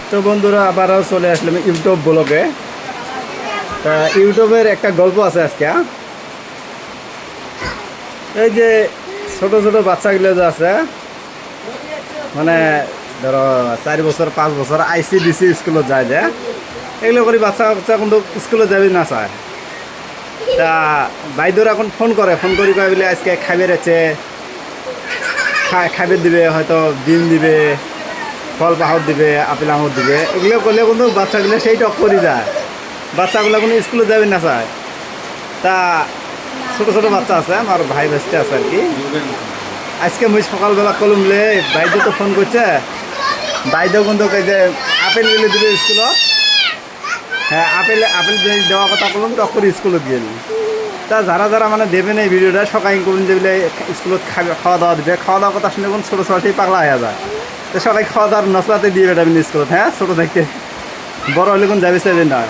তো বন্ধুরা আবারও চলে আসলাম ইউটিউব ব্লগে। তা ইউটিউবের একটা গল্প আছে আজকে। এই যে ছোট ছোট বাচ্চাগুলো যে আছে, মানে ধরো 4 বছর 5 বছর ICDC স্কুলত যায় যে, এগুলো করে বাচ্চা বাচ্চা কিন্তু স্কুলে যাবি না চায়। তা বাইদুর এখন ফোন করে, ফোন করি কয় বলে আজকে খাইবে রেছে, খাইবে দিবে, হয়তো ডিম দিবে, ফল পাহর দিবে, আপেল আঙুর দিবে। এগুলো করলে কিন্তু বাচ্চাগুলো সেই টক করে যায়, বাচ্চাগুলো কোনো স্কুলে যাবে না চায়। তা ছোটো ছোটো বাচ্চা আছে, আমার ভাই বেস্টে আছে আর কি। আজকে মুই সকালবেলা কলমলে বাইদেও তো ফোন করছে, বাইদেও কিন্তু এই যে আপেল গেলে দিবে স্কুলত। হ্যাঁ, আপেল দেওয়ার কথা বললাম, টক করে স্কুলত গেল। তা যারা যারা মানে দেবে না এই ভিডিওটা, সকাল করুন যে বলে স্কুলত খাওয়া দাওয়া দিবে, খাওয়া দাওয়ার কথা শুনে কোন ছোটো ছোটোই পাগলা হয়ে যায়। তো সবাই খাওয়া দাওয়ার নসলাতে দিয়ে বেটাবেন স্কুলত। হ্যাঁ, ছোটো থাকতে বড় হলে কোন যাবে সেদিন নয়।